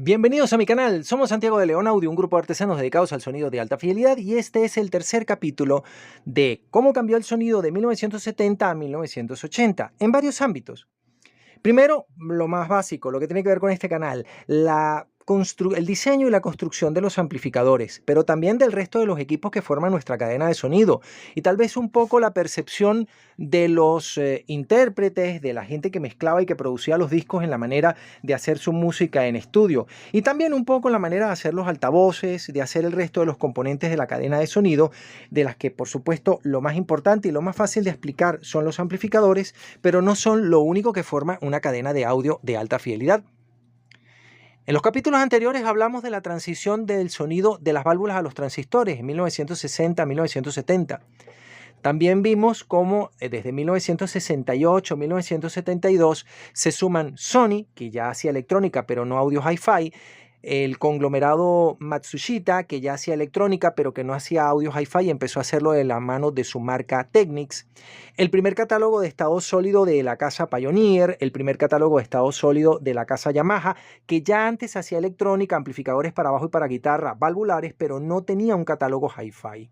Bienvenidos a mi canal, somos Santiago de León Audio, un grupo de artesanos dedicados al sonido de alta fidelidad, y este es el tercer capítulo de cómo cambió el sonido de 1970 a 1980 en varios ámbitos. Primero, lo más básico, lo que tiene que ver con este canal, el diseño y la construcción de los amplificadores, pero también del resto de los equipos que forman nuestra cadena de sonido, y tal vez un poco la percepción de los intérpretes, de la gente que mezclaba y que producía los discos en la manera de hacer su música en estudio, y también un poco la manera de hacer los altavoces, de hacer el resto de los componentes de la cadena de sonido, de las que por supuesto lo más importante y lo más fácil de explicar son los amplificadores, pero no son lo único que forma una cadena de audio de alta fidelidad. En los capítulos anteriores hablamos de la transición del sonido de las válvulas a los transistores en 1960 a 1970. También vimos cómo desde 1968 a 1972 se suman Sony, que ya hacía electrónica pero no audio hi-fi, el conglomerado Matsushita, que ya hacía electrónica pero que no hacía audio hi-fi y empezó a hacerlo de la mano de su marca Technics, el primer catálogo de estado sólido de la casa Pioneer, el primer catálogo de estado sólido de la casa Yamaha, que ya antes hacía electrónica, amplificadores para bajo y para guitarra, valvulares, pero no tenía un catálogo hi-fi.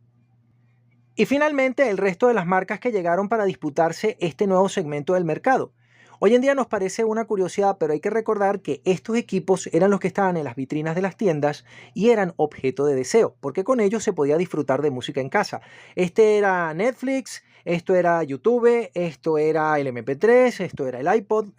Y finalmente el resto de las marcas que llegaron para disputarse este nuevo segmento del mercado. Hoy en día nos parece una curiosidad, pero hay que recordar que estos equipos eran los que estaban en las vitrinas de las tiendas y eran objeto de deseo, porque con ellos se podía disfrutar de música en casa. Este era Netflix, esto era YouTube, esto era el MP3, esto era el iPod.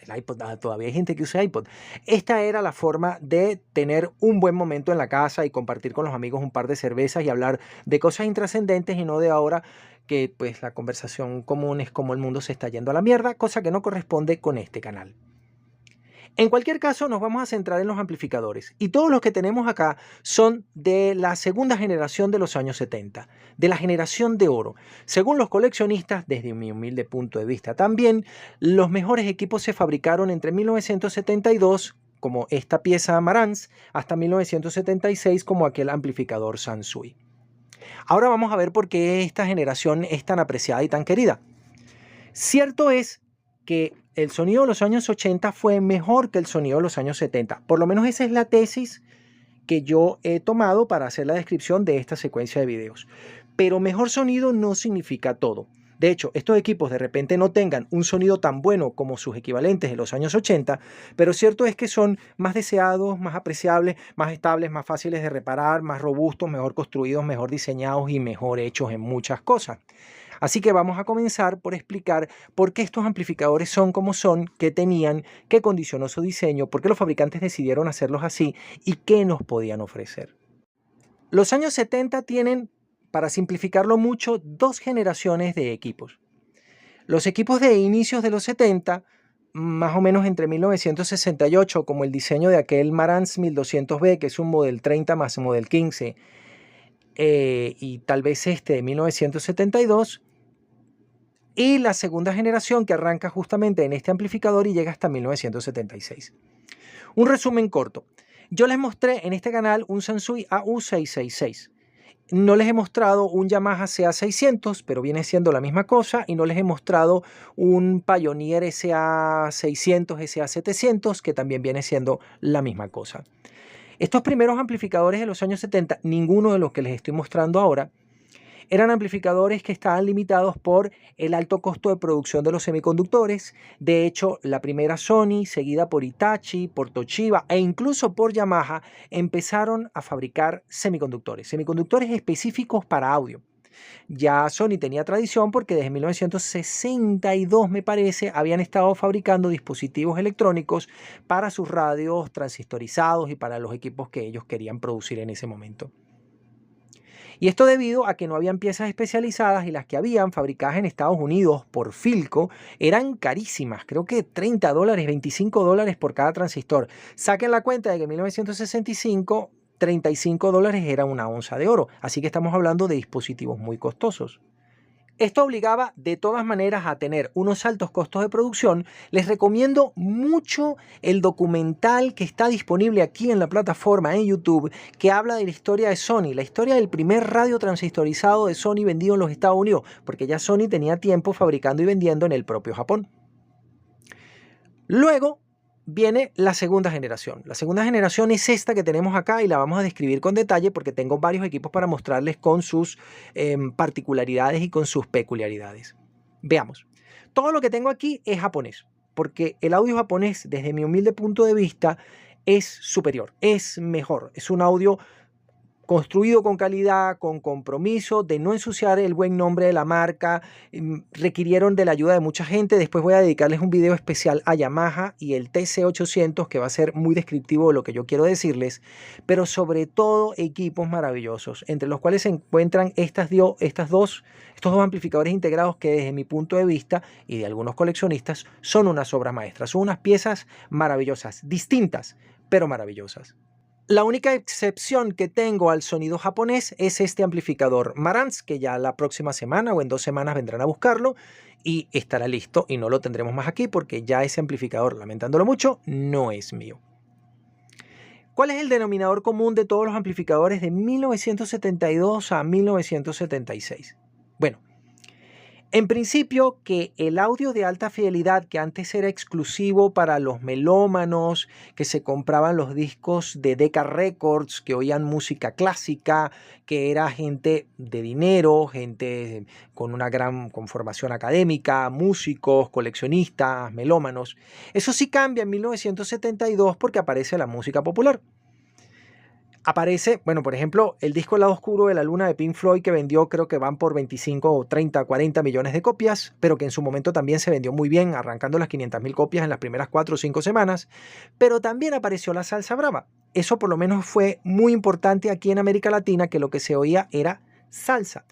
Todavía hay gente que usa iPod. Esta era la forma de tener un buen momento en la casa y compartir con los amigos un par de cervezas y hablar de cosas intrascendentes y no de ahora, que pues la conversación común es como el mundo se está yendo a la mierda, cosa que no corresponde con este canal. En cualquier caso, nos vamos a centrar en los amplificadores, y todos los que tenemos acá son de la segunda generación de los años 70, de la generación de oro. Según los coleccionistas, desde mi humilde punto de vista también, los mejores equipos se fabricaron entre 1972, como esta pieza Marantz, hasta 1976, como aquel amplificador Sansui. Ahora vamos a ver por qué esta generación es tan apreciada y tan querida. Cierto es que el sonido de los años 80 fue mejor que el sonido de los años 70. Por lo menos esa es la tesis que yo he tomado para hacer la descripción de esta secuencia de videos. Pero mejor sonido no significa todo. De hecho, estos equipos de repente no tengan un sonido tan bueno como sus equivalentes de los años 80, pero cierto es que son más deseados, más apreciables, más estables, más fáciles de reparar, más robustos, mejor construidos, mejor diseñados y mejor hechos en muchas cosas. Así que vamos a comenzar por explicar por qué estos amplificadores son como son, qué tenían, qué condicionó su diseño, por qué los fabricantes decidieron hacerlos así y qué nos podían ofrecer. Los años 70 tienen, para simplificarlo mucho, dos generaciones de equipos. Los equipos de inicios de los 70, más o menos entre 1968, como el diseño de aquel Marantz 1200B, que es un Model 30 más Model 15, y tal vez este de 1972, y la segunda generación que arranca justamente en este amplificador y llega hasta 1976. Un resumen corto. Yo les mostré en este canal un Sansui AU666. No les he mostrado un Yamaha CA600, pero viene siendo la misma cosa, y no les he mostrado un Pioneer SA600, SA700, que también viene siendo la misma cosa. Estos primeros amplificadores de los años 70, ninguno de los que les estoy mostrando ahora, eran amplificadores que estaban limitados por el alto costo de producción de los semiconductores. De hecho, la primera Sony, seguida por Hitachi, por Toshiba e incluso por Yamaha, empezaron a fabricar semiconductores específicos para audio. Ya Sony tenía tradición porque desde 1962, me parece, habían estado fabricando dispositivos electrónicos para sus radios transistorizados y para los equipos que ellos querían producir en ese momento. Y esto debido a que no habían piezas especializadas, y las que habían, fabricadas en Estados Unidos por Philco, eran carísimas. Creo que $30, $25 por cada transistor. Saquen la cuenta de que en 1965 $35 era una onza de oro. Así que estamos hablando de dispositivos muy costosos. Esto obligaba de todas maneras a tener unos altos costos de producción. Les recomiendo mucho el documental que está disponible aquí en la plataforma en YouTube, que habla de la historia de Sony, la historia del primer radio transistorizado de Sony vendido en los Estados Unidos, porque ya Sony tenía tiempo fabricando y vendiendo en el propio Japón. Luego viene la segunda generación. La segunda generación es esta que tenemos acá y la vamos a describir con detalle porque tengo varios equipos para mostrarles con sus particularidades y con sus peculiaridades. Veamos. Todo lo que tengo aquí es japonés, porque el audio japonés, desde mi humilde punto de vista, es superior, es mejor. Es un audio construido con calidad, con compromiso, de no ensuciar el buen nombre de la marca. Requirieron de la ayuda de mucha gente. Después voy a dedicarles un video especial a Yamaha y el TC800, que va a ser muy descriptivo de lo que yo quiero decirles, pero sobre todo equipos maravillosos, entre los cuales se encuentran estos dos amplificadores integrados que desde mi punto de vista y de algunos coleccionistas son unas obras maestras, son unas piezas maravillosas, distintas, pero maravillosas. La única excepción que tengo al sonido japonés es este amplificador Marantz, que ya la próxima semana o en 2 semanas vendrán a buscarlo y estará listo y no lo tendremos más aquí porque ya ese amplificador, lamentándolo mucho, no es mío. ¿Cuál es el denominador común de todos los amplificadores de 1972 a 1976? Bueno, en principio, que el audio de alta fidelidad, que antes era exclusivo para los melómanos, que se compraban los discos de Decca Records, que oían música clásica, que era gente de dinero, gente con una gran formación académica, músicos, coleccionistas, melómanos. Eso sí cambia en 1972 porque aparece la música popular. Aparece, bueno, por ejemplo, el disco El lado oscuro de la luna de Pink Floyd, que vendió, creo que van por 25 o 30, 40 millones de copias, pero que en su momento también se vendió muy bien, arrancando las 500.000 copias en las primeras 4 o 5 semanas. Pero también apareció la salsa brava. Eso por lo menos fue muy importante aquí en América Latina, que lo que se oía era salsa.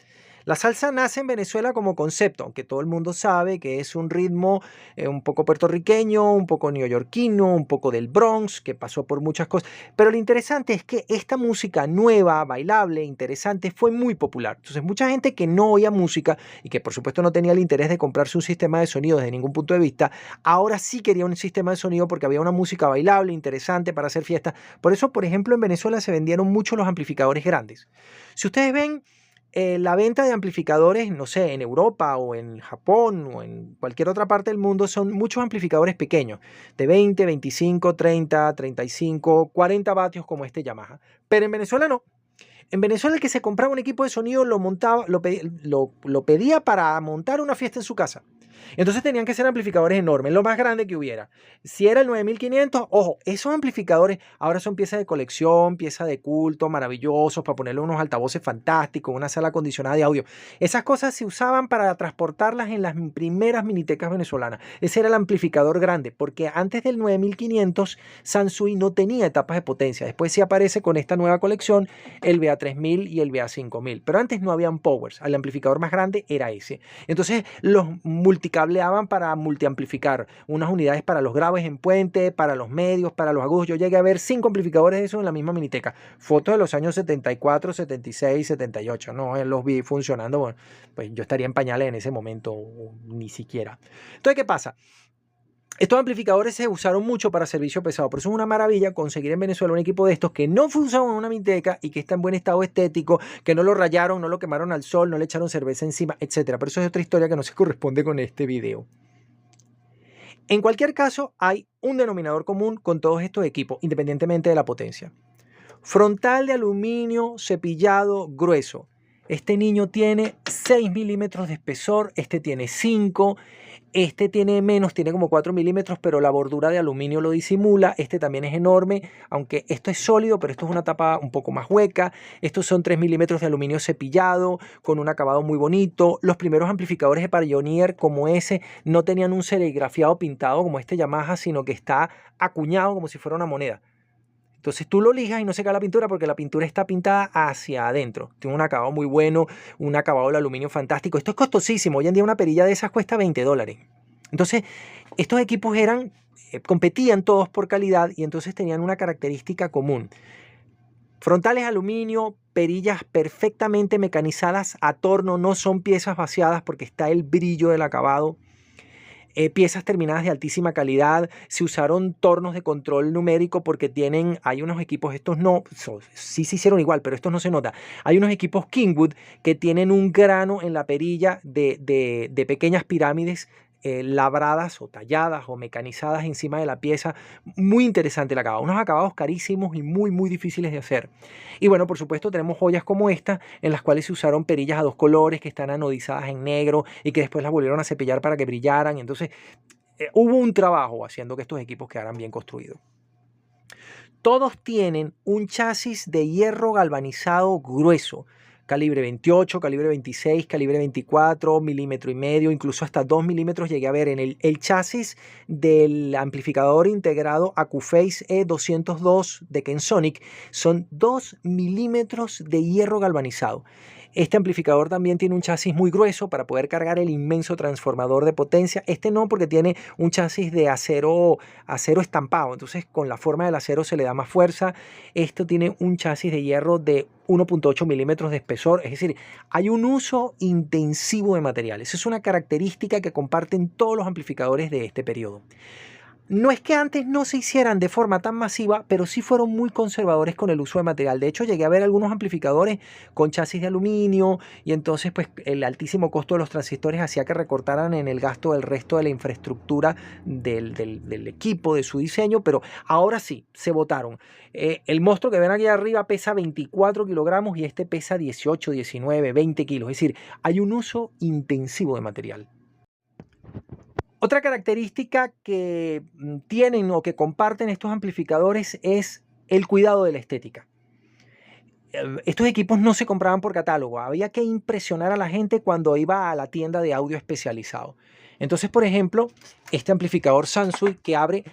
La salsa nace en Venezuela como concepto, aunque todo el mundo sabe que es un ritmo un poco puertorriqueño, un poco neoyorquino, un poco del Bronx, que pasó por muchas cosas. Pero lo interesante es que esta música nueva, bailable, interesante, fue muy popular. Entonces mucha gente que no oía música y que por supuesto no tenía el interés de comprarse un sistema de sonido desde ningún punto de vista, ahora sí quería un sistema de sonido porque había una música bailable, interesante para hacer fiestas. Por eso, por ejemplo, en Venezuela se vendieron mucho los amplificadores grandes. Si ustedes ven la venta de amplificadores, no sé, en Europa o en Japón o en cualquier otra parte del mundo, son muchos amplificadores pequeños, de 20, 25, 30, 35, 40 vatios como este Yamaha. Pero en Venezuela no. En Venezuela el que se compraba un equipo de sonido lo pedía para montar una fiesta en su casa. Entonces tenían que ser amplificadores enormes, lo más grande que hubiera. Si era el 9500, ojo, esos amplificadores ahora son piezas de colección, piezas de culto, maravillosos, para ponerle unos altavoces fantásticos, una sala acondicionada de audio. Esas cosas se usaban para transportarlas en las primeras minitecas venezolanas. Ese era el amplificador grande, porque antes del 9500 Sansui no tenía etapas de potencia. Después sí aparece con esta nueva colección el BA3000 y el BA5000, pero antes no habían powers. El amplificador más grande era ese. Entonces los multicableaban para multiamplificar, unas unidades para los graves en puente, para los medios, para los agudos. Yo llegué a ver 5 amplificadores de esos en la misma miniteca. Fotos de los años 74, 76, 78, no los vi funcionando. Bueno, pues yo estaría en pañales en ese momento, ni siquiera. Entonces, ¿qué pasa? Estos amplificadores se usaron mucho para servicio pesado, por eso es una maravilla conseguir en Venezuela un equipo de estos que no fue usado en una miniteca y que está en buen estado estético, que no lo rayaron, no lo quemaron al sol, no le echaron cerveza encima, etc. Pero eso es otra historia que no se corresponde con este video. En cualquier caso, hay un denominador común con todos estos equipos, independientemente de la potencia. Frontal de aluminio cepillado grueso. Este niño tiene 6 milímetros de espesor, este tiene 5, este tiene menos, tiene como 4 milímetros, pero la bordura de aluminio lo disimula. Este también es enorme, aunque esto es sólido, pero esto es una tapa un poco más hueca. Estos son 3 milímetros de aluminio cepillado, con un acabado muy bonito. Los primeros amplificadores de Pioneer como ese no tenían un serigrafiado pintado como este Yamaha, sino que está acuñado como si fuera una moneda. Entonces tú lo lijas y no se cae la pintura porque la pintura está pintada hacia adentro. Tiene un acabado muy bueno, un acabado de aluminio fantástico. Esto es costosísimo. Hoy en día una perilla de esas cuesta $20. Entonces estos equipos competían todos por calidad y entonces tenían una característica común. Frontales aluminio, perillas perfectamente mecanizadas a torno, no son piezas vaciadas porque está el brillo del acabado. Piezas terminadas de altísima calidad, se usaron tornos de control numérico porque hay unos equipos, estos no, sí se hicieron igual, pero estos no se nota. Hay unos equipos Kingwood que tienen un grano en la perilla de pequeñas pirámides labradas o talladas o mecanizadas encima de la pieza. Muy interesante el acabado, unos acabados carísimos y muy difíciles de hacer. Y bueno, por supuesto tenemos joyas como esta en las cuales se usaron perillas a dos colores que están anodizadas en negro y que después las volvieron a cepillar para que brillaran. Entonces hubo un trabajo haciendo que estos equipos quedaran bien construidos. Todos tienen un chasis de hierro galvanizado grueso, calibre 28, calibre 26, calibre 24, milímetro y medio, incluso hasta 2 milímetros llegué a ver en el chasis del amplificador integrado Accuphase E202 de Kensonic. Son 2 milímetros de hierro galvanizado. Este amplificador también tiene un chasis muy grueso para poder cargar el inmenso transformador de potencia. Este no, porque tiene un chasis de acero estampado, entonces con la forma del acero se le da más fuerza. Esto tiene un chasis de hierro de 1.8 milímetros de espesor, es decir, hay un uso intensivo de materiales. Es una característica que comparten todos los amplificadores de este periodo. No es que antes no se hicieran de forma tan masiva, pero sí fueron muy conservadores con el uso de material. De hecho, llegué a ver algunos amplificadores con chasis de aluminio y entonces pues el altísimo costo de los transistores hacía que recortaran en el gasto del resto de la infraestructura del equipo, de su diseño, pero ahora sí, se botaron. El monstruo que ven aquí arriba pesa 24 kilogramos y este pesa 18, 19, 20 kilos. Es decir, hay un uso intensivo de material. Otra característica que tienen o que comparten estos amplificadores es el cuidado de la estética. Estos equipos no se compraban por catálogo, había que impresionar a la gente cuando iba a la tienda de audio especializado. Entonces, por ejemplo, este amplificador Sansui que abre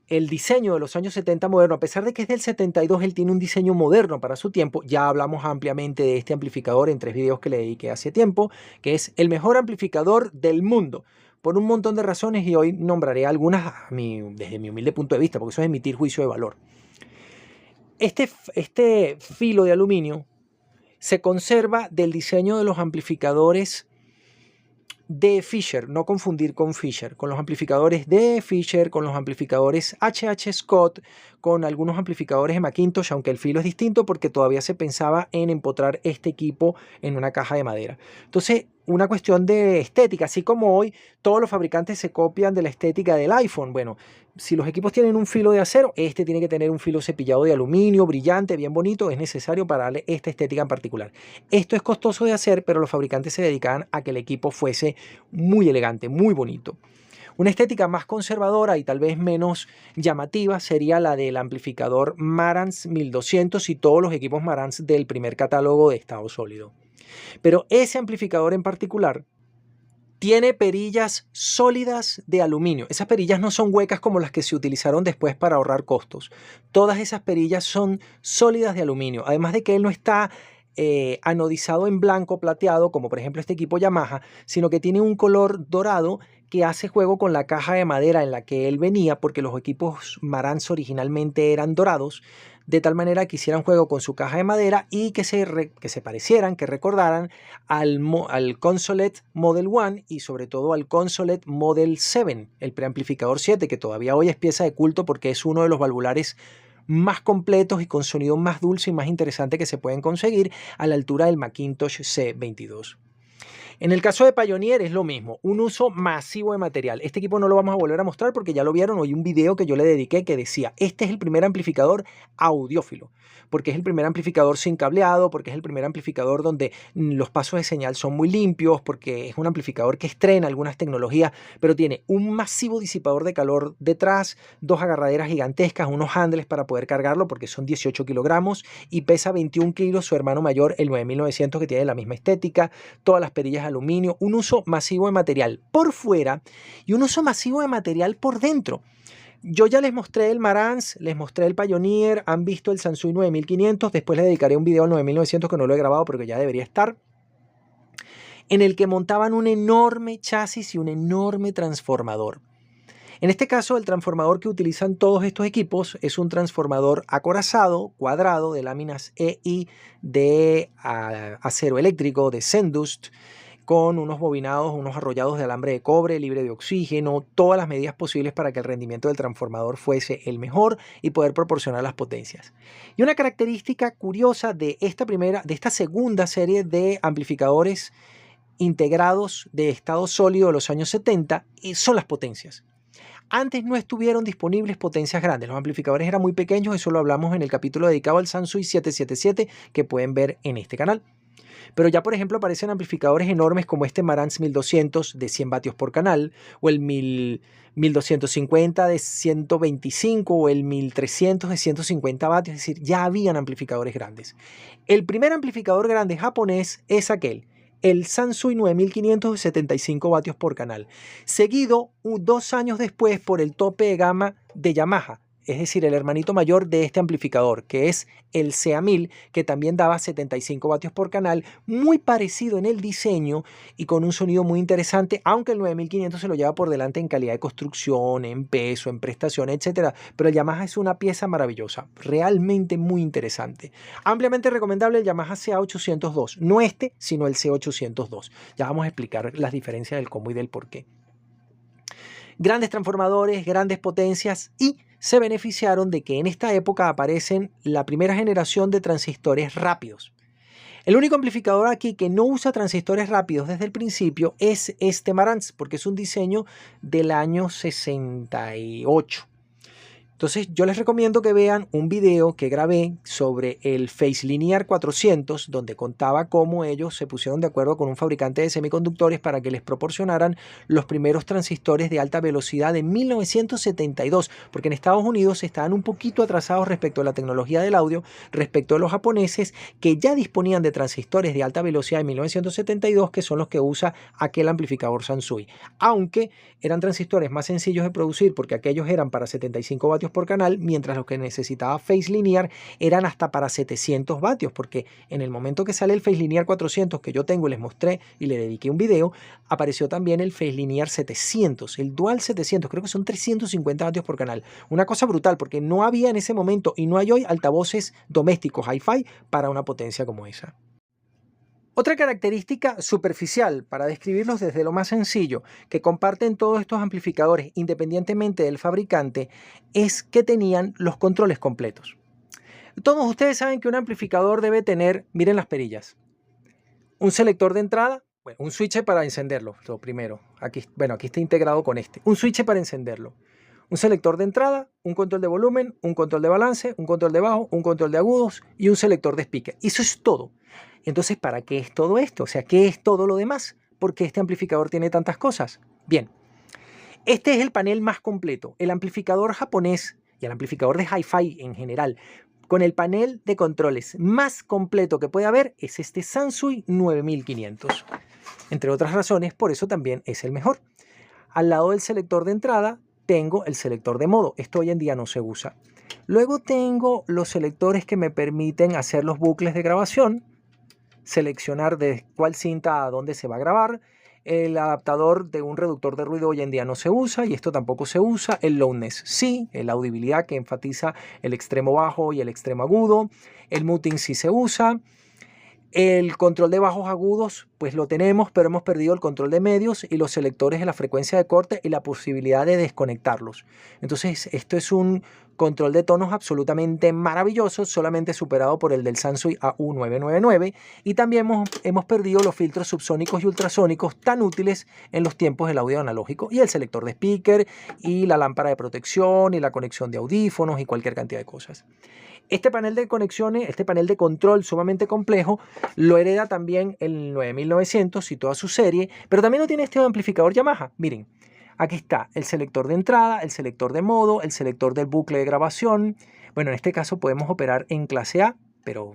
el diseño de los años 70 moderno, a pesar de que es del 72, él tiene un diseño moderno para su tiempo. Ya hablamos ampliamente de este amplificador en 3 videos que le dediqué hace tiempo, que es el mejor amplificador del mundo, por un montón de razones, y hoy nombraré algunas desde mi humilde punto de vista, porque eso es emitir juicio de valor. Este filo de aluminio se conserva del diseño de los amplificadores de Fisher, no confundir con Fisher, con los amplificadores de Fisher, con los amplificadores HH Scott, con algunos amplificadores de McIntosh, aunque el filo es distinto porque todavía se pensaba en empotrar este equipo en una caja de madera. Entonces, una cuestión de estética, así como hoy todos los fabricantes se copian de la estética del iPhone. Bueno, si los equipos tienen un filo de acero, este tiene que tener un filo cepillado de aluminio, brillante, bien bonito, es necesario para darle esta estética en particular. Esto es costoso de hacer, pero los fabricantes se dedicaban a que el equipo fuese muy elegante, muy bonito. Una estética más conservadora y tal vez menos llamativa sería la del amplificador Marantz 1200 y todos los equipos Marantz del primer catálogo de estado sólido. Pero ese amplificador en particular tiene perillas sólidas de aluminio. Esas perillas no son huecas como las que se utilizaron después para ahorrar costos. Todas esas perillas son sólidas de aluminio. Además de que él no está anodizado en blanco plateado, como por ejemplo este equipo Yamaha, sino que tiene un color dorado que hace juego con la caja de madera en la que él venía, porque los equipos Marantz originalmente eran dorados, de tal manera que hicieran juego con su caja de madera y que se parecieran, que recordaran al Consolette Model 1 y sobre todo al Consolette Model 7, el preamplificador 7, que todavía hoy es pieza de culto porque es uno de los valvulares más completos y con sonido más dulce y más interesante que se pueden conseguir a la altura del Macintosh C22. En el caso de Pioneer es lo mismo, un uso masivo de material. Este equipo no lo vamos a volver a mostrar porque ya lo vieron, hoy un video que yo le dediqué que decía, este es el primer amplificador audiófilo, porque es el primer amplificador sin cableado, porque es el primer amplificador donde los pasos de señal son muy limpios, porque es un amplificador que estrena algunas tecnologías, pero tiene un masivo disipador de calor detrás, 2 agarraderas gigantescas, unos handles para poder cargarlo porque son 18 kilogramos y pesa 21 kilos su hermano mayor, el 9900, que tiene la misma estética, todas las perillas aluminio, un uso masivo de material por fuera y un uso masivo de material por dentro. Yo ya les mostré el Marantz, les mostré el Pioneer, han visto el Sansui 9500, después les dedicaré un video al 9900 que no lo he grabado porque ya debería estar, en el que montaban un enorme chasis y un enorme transformador. En este caso, el transformador que utilizan todos estos equipos es un transformador acorazado, cuadrado, de láminas EI de acero eléctrico, de Sendust, con unos bobinados, unos arrollados de alambre de cobre, libre de oxígeno, todas las medidas posibles para que el rendimiento del transformador fuese el mejor y poder proporcionar las potencias. Y una característica curiosa de esta segunda serie de amplificadores integrados de estado sólido de los años 70 son las potencias. Antes no estuvieron disponibles potencias grandes, los amplificadores eran muy pequeños, eso lo hablamos en el capítulo dedicado al Sansui 777 que pueden ver en este canal. Pero ya por ejemplo aparecen amplificadores enormes como este Marantz 1200 de 100 vatios por canal, o el 1250 de 125 o el 1300 de 150 vatios, es decir, ya habían amplificadores grandes. El primer amplificador grande japonés es el Sansui 9500 de 75 vatios por canal, seguido 2 años después por el tope de gama de Yamaha, es decir, el hermanito mayor de este amplificador, que es el CA1000, que también daba 75 vatios por canal, muy parecido en el diseño y con un sonido muy interesante, aunque el 9500 se lo lleva por delante en calidad de construcción, en peso, en prestación, etc. Pero el Yamaha es una pieza maravillosa, realmente muy interesante. Ampliamente recomendable el Yamaha CA802, no este, sino el C802. Ya vamos a explicar las diferencias del cómo y del por qué. Grandes transformadores, grandes potencias y se beneficiaron de que en esta época aparecen la primera generación de transistores rápidos. El único amplificador aquí que no usa transistores rápidos desde el principio es este Marantz, porque es un diseño del año 68. Entonces yo les recomiendo que vean un video que grabé sobre el Phase Linear 400, donde contaba cómo ellos se pusieron de acuerdo con un fabricante de semiconductores para que les proporcionaran los primeros transistores de alta velocidad en 1972, porque en Estados Unidos estaban un poquito atrasados respecto a la tecnología del audio, respecto a los japoneses que ya disponían de transistores de alta velocidad en 1972, que son los que usa aquel amplificador Sansui, aunque eran transistores más sencillos de producir porque aquellos eran para 75 vatios por canal, mientras los que necesitaba Phase Linear eran hasta para 700 vatios, porque en el momento que sale el Phase Linear 400 que yo tengo y les mostré y le dediqué un video, apareció también el Phase Linear 700, el Dual 700, creo que son 350 vatios por canal. Una cosa brutal, porque no había en ese momento y no hay hoy altavoces domésticos hi-fi para una potencia como esa. Otra característica superficial, para describirlos desde lo más sencillo, que comparten todos estos amplificadores independientemente del fabricante, es que tenían los controles completos. Todos ustedes saben que un amplificador debe tener, miren las perillas, un selector de entrada, bueno, un switch para encenderlo, lo primero, aquí está integrado con este, un switch para encenderlo. Un selector de entrada, un control de volumen, un control de balance, un control de bajo, un control de agudos y un selector de speaker. Eso es todo. Entonces, ¿para qué es todo esto? O sea, ¿qué es todo lo demás? ¿Por qué este amplificador tiene tantas cosas? Bien, este es el panel más completo. El amplificador japonés y el amplificador de hi-fi en general, con el panel de controles más completo que puede haber, es este Sansui 9500. Entre otras razones, por eso también es el mejor. Al lado del selector de entrada, tengo el selector de modo. Esto hoy en día no se usa. Luego tengo los selectores que me permiten hacer los bucles de grabación, seleccionar de cuál cinta a dónde se va a grabar. El adaptador de un reductor de ruido hoy en día no se usa y esto tampoco se usa. El loudness sí, la audibilidad que enfatiza el extremo bajo y el extremo agudo. El muting sí se usa. El control de bajos agudos, pues lo tenemos, pero hemos perdido el control de medios y los selectores de la frecuencia de corte y la posibilidad de desconectarlos. Entonces, esto es un control de tonos absolutamente maravilloso, solamente superado por el del Sansui AU999. Y también hemos perdido los filtros subsónicos y ultrasónicos tan útiles en los tiempos del audio analógico, y el selector de speaker, y la lámpara de protección, y la conexión de audífonos, y cualquier cantidad de cosas. Este panel de conexiones, este panel de control sumamente complejo, lo hereda también el 9900 y toda su serie, pero también lo tiene este amplificador Yamaha. Miren, aquí está el selector de entrada, el selector de modo, el selector del bucle de grabación. Bueno, en este caso podemos operar en clase A, pero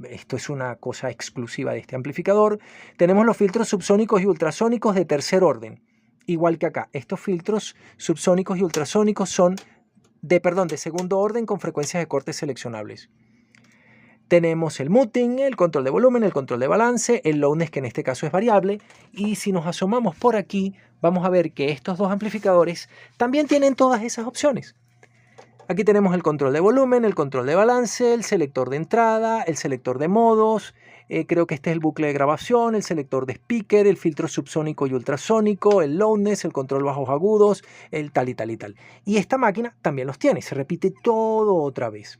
esto es una cosa exclusiva de este amplificador. Tenemos los filtros subsónicos y ultrasónicos de tercer orden, igual que acá. Estos filtros subsónicos y ultrasónicos son de segundo orden con frecuencias de corte seleccionables. Tenemos el muting, el control de volumen, el control de balance, el loudness, que en este caso es variable. Y si nos asomamos por aquí, vamos a ver que estos dos amplificadores también tienen todas esas opciones. Aquí tenemos el control de volumen, el control de balance, el selector de entrada, el selector de modos, creo que este es el bucle de grabación, el selector de speaker, el filtro subsónico y ultrasónico, el loudness, el control bajos agudos, el tal y tal y tal. Y esta máquina también los tiene, se repite todo otra vez.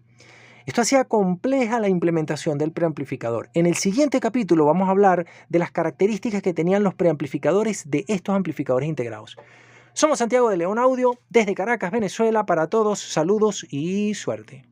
Esto hacía compleja la implementación del preamplificador. En el siguiente capítulo vamos a hablar de las características que tenían los preamplificadores de estos amplificadores integrados. Somos Santiago de León Audio, desde Caracas, Venezuela. Para todos, saludos y suerte.